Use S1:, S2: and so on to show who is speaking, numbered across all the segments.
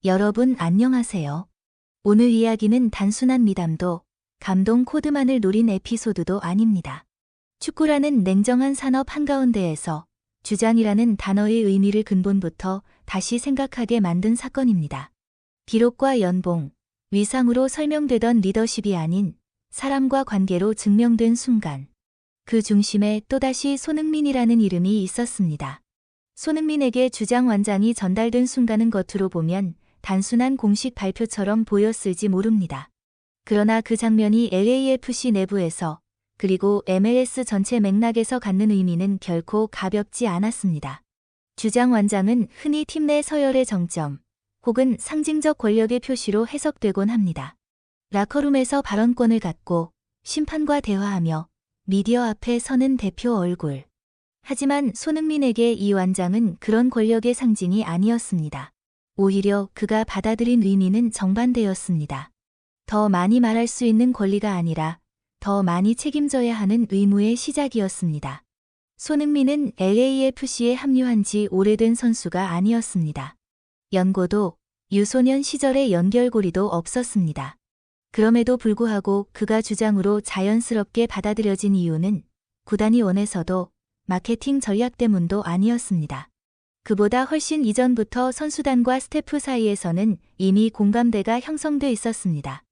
S1: 여러분 안녕하세요. 오늘 이야기는 단순한 미담도 감동 코드만을 노린 에피소드도 아닙니다. 축구라는 냉정한 산업 한가운데에서 주장이라는 단어의 의미를 근본부터 다시 생각하게 만든 사건입니다. 기록과 연봉, 위상으로 설명되던 리더십이 아닌 사람과 관계로 증명된 순간, 그 중심에 또다시 손흥민이라는 이름이 있었습니다. 손흥민에게 주장 완장이 전달된 순간은 겉으로 보면 단순한 공식 발표처럼 보였을지 모릅니다. 그러나 그 장면이 LAFC 내부에서 그리고 MLS 전체 맥락에서 갖는 의미는 결코 가볍지 않았습니다. 주장 완장은 흔히 팀 내 서열의 정점 혹은 상징적 권력의 표시로 해석되곤 합니다. 라커룸에서 발언권을 갖고 심판과 대화하며 미디어 앞에 서는 대표 얼굴. 하지만 손흥민에게 이 완장은 그런 권력의 상징이 아니었습니다. 오히려 그가 받아들인 의미는 정반대였습니다. 더 많이 말할 수 있는 권리가 아니라 더 많이 책임져야 하는 의무의 시작이었습니다. 손흥민은 LAFC에 합류한 지 오래된 선수가 아니었습니다. 연고도 유소년 시절의 연결고리도 없었습니다. 그럼에도 불구하고 그가 주장으로 자연스럽게 받아들여진 이유는 구단이 원해서도 마케팅 전략 때문도 아니었습니다. 그보다 훨씬 이전부터 선수단과 스태프 사이에서는 이미 공감대가 형성돼 있었습니다.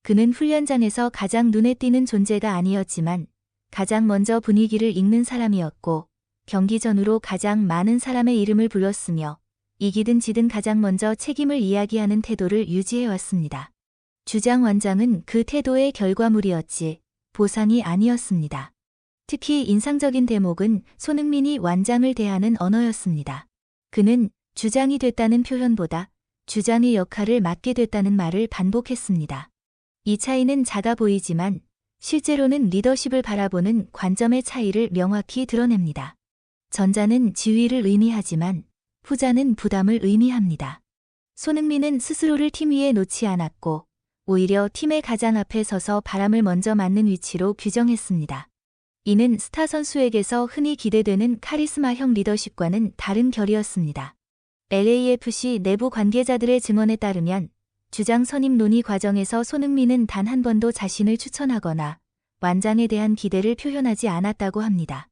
S1: 그는 훈련장에서 가장 눈에 띄는 존재가 아니었지만 가장 먼저 분위기를 읽는 사람이었고 경기 전후로 가장 많은 사람의 이름을 불렀으며 이기든 지든 가장 먼저 책임을 이야기하는 태도를 유지해왔습니다. 주장 완장은 그 태도의 결과물이었지 보상이 아니었습니다. 특히 인상적인 대목은 손흥민이 완장을 대하는 언어였습니다. 그는 주장이 됐다는 표현보다 주장의 역할을 맡게 됐다는 말을 반복했습니다. 이 차이는 작아 보이지만 실제로는 리더십을 바라보는 관점의 차이를 명확히 드러냅니다. 전자는 지위를 의미하지만 후자는 부담을 의미합니다. 손흥민은 스스로를 팀 위에 놓지 않았고 오히려 팀의 가장 앞에 서서 바람을 먼저 맞는 위치로 규정했습니다. 이는 스타 선수에게서 흔히 기대되는 카리스마형 리더십과는 다른 결이었습니다. LAFC 내부 관계자들의 증언에 따르면 주장 선임 논의 과정에서 손흥민은 단 한 번도 자신을 추천하거나 완장에 대한 기대를 표현하지 않았다고 합니다.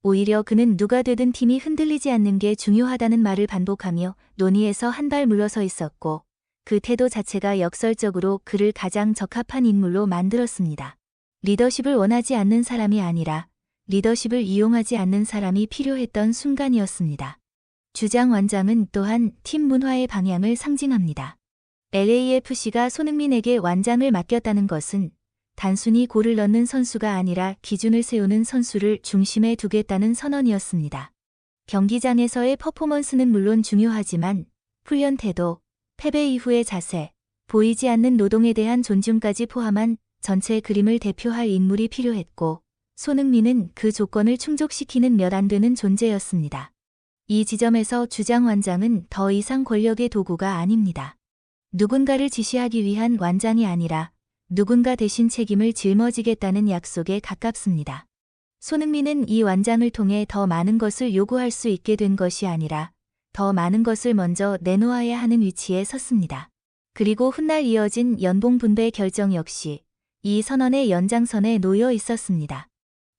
S1: 오히려 그는 누가 되든 팀이 흔들리지 않는 게 중요하다는 말을 반복하며 논의에서 한 발 물러서 있었고 그 태도 자체가 역설적으로 그를 가장 적합한 인물로 만들었습니다. 리더십을 원하지 않는 사람이 아니라 리더십을 이용하지 않는 사람이 필요했던 순간이었습니다. 주장 완장은 또한 팀 문화의 방향을 상징합니다. LAFC가 손흥민에게 완장을 맡겼다는 것은 단순히 골을 넣는 선수가 아니라 기준을 세우는 선수를 중심에 두겠다는 선언이었습니다. 경기장에서의 퍼포먼스는 물론 중요하지만 훈련 태도, 패배 이후의 자세, 보이지 않는 노동에 대한 존중까지 포함한 전체 그림을 대표할 인물이 필요했고 손흥민은 그 조건을 충족시키는 몇 안 되는 존재였습니다. 이 지점에서 주장 완장은 더 이상 권력의 도구가 아닙니다. 누군가를 지시하기 위한 완장이 아니라 누군가 대신 책임을 짊어지겠다는 약속에 가깝습니다. 손흥민은 이 완장을 통해 더 많은 것을 요구할 수 있게 된 것이 아니라 더 많은 것을 먼저 내놓아야 하는 위치에 섰습니다. 그리고 훗날 이어진 연봉 분배 결정 역시 이 선언의 연장선에 놓여 있었습니다.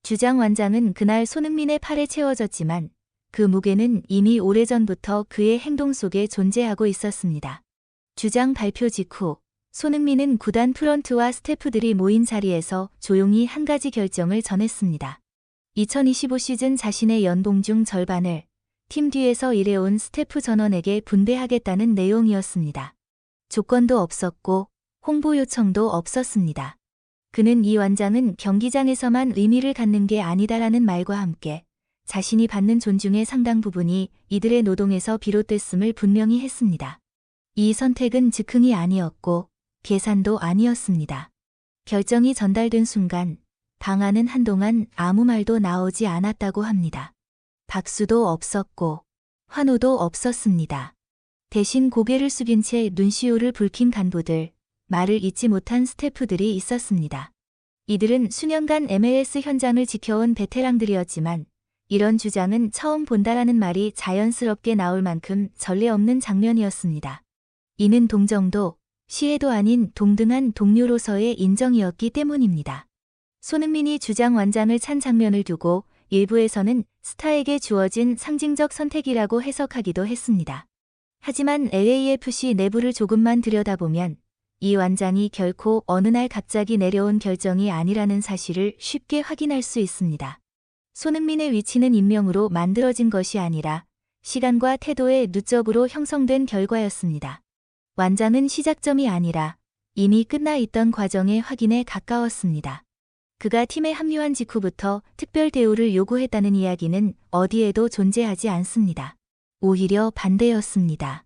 S1: 주장 완장은 그날 손흥민의 팔에 채워졌지만 그 무게는 이미 오래전부터 그의 행동 속에 존재하고 있었습니다. 주장 발표 직후 손흥민은 구단 프런트와 스태프들이 모인 자리에서 조용히 한 가지 결정을 전했습니다. 2025 시즌 자신의 연봉 중 절반을 팀 뒤에서 일해온 스태프 전원에게 분배하겠다는 내용이었습니다. 조건도 없었고 홍보 요청도 없었습니다. 그는 이 완장은 경기장에서만 의미를 갖는 게 아니다라는 말과 함께 자신이 받는 존중의 상당 부분이 이들의 노동에서 비롯됐음을 분명히 했습니다. 이 선택은 즉흥이 아니었고 계산도 아니었습니다. 결정이 전달된 순간 방안은 한동안 아무 말도 나오지 않았다고 합니다. 박수도 없었고 환호도 없었습니다. 대신 고개를 숙인 채 눈시울을 붉힌 간부들, 말을 잇지 못한 스태프들이 있었습니다. 이들은 수년간 MLS 현장을 지켜온 베테랑들이었지만 이런 주장은 처음 본다라는 말이 자연스럽게 나올 만큼 전례 없는 장면이었습니다. 이는 동정도, 시혜도 아닌 동등한 동료로서의 인정이었기 때문입니다. 손흥민이 주장 완장을 찬 장면을 두고 일부에서는 스타에게 주어진 상징적 선택이라고 해석하기도 했습니다. 하지만 LAFC 내부를 조금만 들여다보면 이 완장이 결코 어느 날 갑자기 내려온 결정이 아니라는 사실을 쉽게 확인할 수 있습니다. 손흥민의 위치는 임명으로 만들어진 것이 아니라 시간과 태도의 누적으로 형성된 결과였습니다. 완장은 시작점이 아니라 이미 끝나 있던 과정의 확인에 가까웠습니다. 그가 팀에 합류한 직후부터 특별 대우를 요구했다는 이야기는 어디에도 존재하지 않습니다. 오히려 반대였습니다.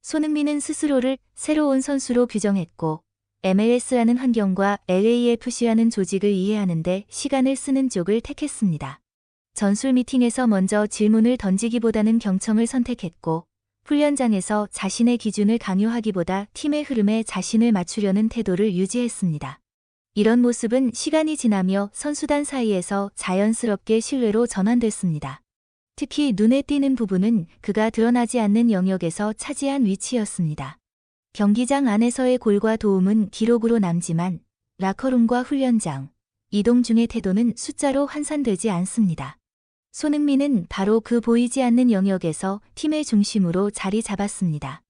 S1: 손흥민은 스스로를 새로운 선수로 규정했고 MLS라는 환경과 LAFC라는 조직을 이해하는 데 시간을 쓰는 쪽을 택했습니다. 전술 미팅에서 먼저 질문을 던지기보다는 경청을 선택했고 훈련장에서 자신의 기준을 강요하기보다 팀의 흐름에 자신을 맞추려는 태도를 유지했습니다. 이런 모습은 시간이 지나며 선수단 사이에서 자연스럽게 신뢰로 전환됐습니다. 특히 눈에 띄는 부분은 그가 드러나지 않는 영역에서 차지한 위치였습니다. 경기장 안에서의 골과 도움은 기록으로 남지만 라커룸과 훈련장, 이동 중의 태도는 숫자로 환산되지 않습니다. 손흥민은 바로 그 보이지 않는 영역에서 팀의 중심으로 자리 잡았습니다.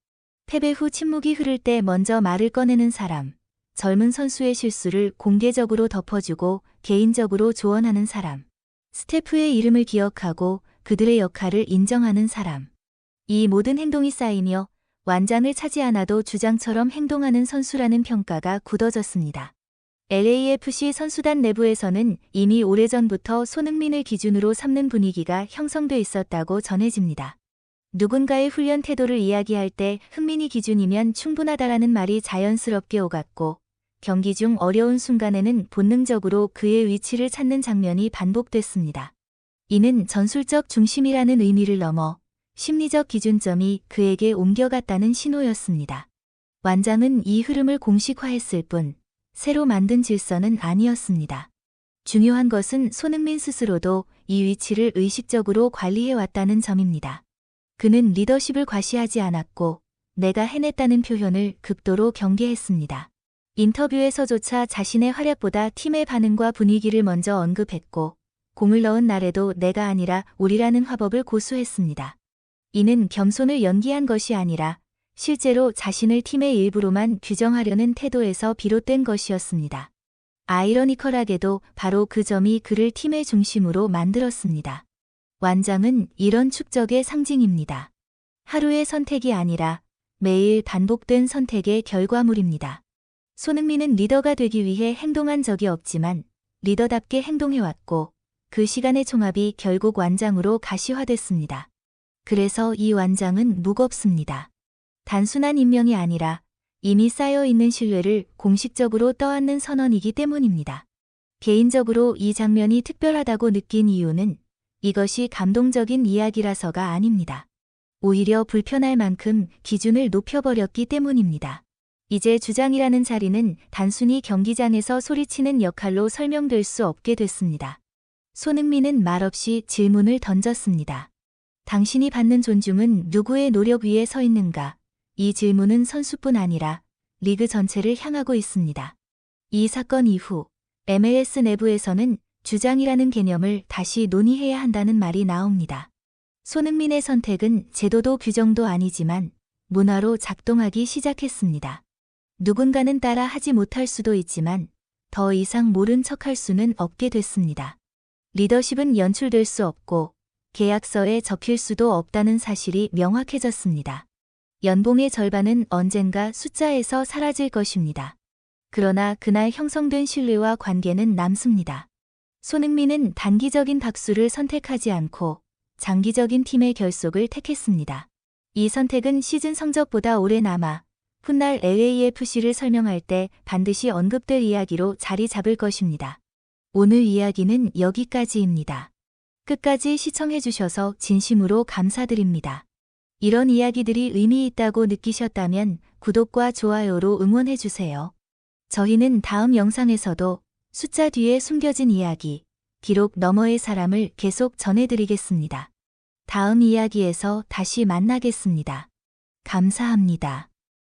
S1: 패배 후 침묵이 흐를 때 먼저 말을 꺼내는 사람, 젊은 선수의 실수를 공개적으로 덮어주고 개인적으로 조언하는 사람, 스태프의 이름을 기억하고 그들의 역할을 인정하는 사람. 이 모든 행동이 쌓이며 완장을 차지 않아도 주장처럼 행동하는 선수라는 평가가 굳어졌습니다. LAFC 선수단 내부에서는 이미 오래전부터 손흥민을 기준으로 삼는 분위기가 형성돼 있었다고 전해집니다. 누군가의 훈련 태도를 이야기할 때 흥민이 기준이면 충분하다라는 말이 자연스럽게 오갔고 경기 중 어려운 순간에는 본능적으로 그의 위치를 찾는 장면이 반복됐습니다. 이는 전술적 중심이라는 의미를 넘어 심리적 기준점이 그에게 옮겨갔다는 신호였습니다. 완장은 이 흐름을 공식화했을 뿐 새로 만든 질서는 아니었습니다. 중요한 것은 손흥민 스스로도 이 위치를 의식적으로 관리해왔다는 점입니다. 그는 리더십을 과시하지 않았고 내가 해냈다는 표현을 극도로 경계했습니다. 인터뷰에서조차 자신의 활약보다 팀의 반응과 분위기를 먼저 언급했고 공을 넣은 날에도 내가 아니라 우리라는 화법을 고수했습니다. 이는 겸손을 연기한 것이 아니라 실제로 자신을 팀의 일부로만 규정하려는 태도에서 비롯된 것이었습니다. 아이러니컬하게도 바로 그 점이 그를 팀의 중심으로 만들었습니다. 완장은 이런 축적의 상징입니다. 하루의 선택이 아니라 매일 반복된 선택의 결과물입니다. 손흥민은 리더가 되기 위해 행동한 적이 없지만 리더답게 행동해왔고 그 시간의 총합이 결국 완장으로 가시화됐습니다. 그래서 이 완장은 무겁습니다. 단순한 임명이 아니라 이미 쌓여있는 신뢰를 공식적으로 떠안는 선언이기 때문입니다. 개인적으로 이 장면이 특별하다고 느낀 이유는 이것이 감동적인 이야기라서가 아닙니다. 오히려 불편할 만큼 기준을 높여버렸기 때문입니다. 이제 주장이라는 자리는 단순히 경기장에서 소리치는 역할로 설명될 수 없게 됐습니다. 손흥민은 말없이 질문을 던졌습니다. 당신이 받는 존중은 누구의 노력 위에 서 있는가? 이 질문은 선수뿐 아니라 리그 전체를 향하고 있습니다. 이 사건 이후 MLS 내부에서는 주장이라는 개념을 다시 논의해야 한다는 말이 나옵니다. 손흥민의 선택은 제도도 규정도 아니지만 문화로 작동하기 시작했습니다. 누군가는 따라 하지 못할 수도 있지만 더 이상 모른 척할 수는 없게 됐습니다. 리더십은 연출될 수 없고 계약서에 적힐 수도 없다는 사실이 명확해졌습니다. 연봉의 절반은 언젠가 숫자에서 사라질 것입니다. 그러나 그날 형성된 신뢰와 관계는 남습니다. 손흥민은 단기적인 박수를 선택하지 않고 장기적인 팀의 결속을 택했습니다. 이 선택은 시즌 성적보다 오래 남아 훗날 LAFC를 설명할 때 반드시 언급될 이야기로 자리 잡을 것입니다. 오늘 이야기는 여기까지입니다. 끝까지 시청해주셔서 진심으로 감사드립니다. 이런 이야기들이 의미 있다고 느끼셨다면 구독과 좋아요로 응원해주세요. 저희는 다음 영상에서도 숫자 뒤에 숨겨진 이야기, 기록 너머의 사람을 계속 전해드리겠습니다. 다음 이야기에서 다시 만나겠습니다. 감사합니다.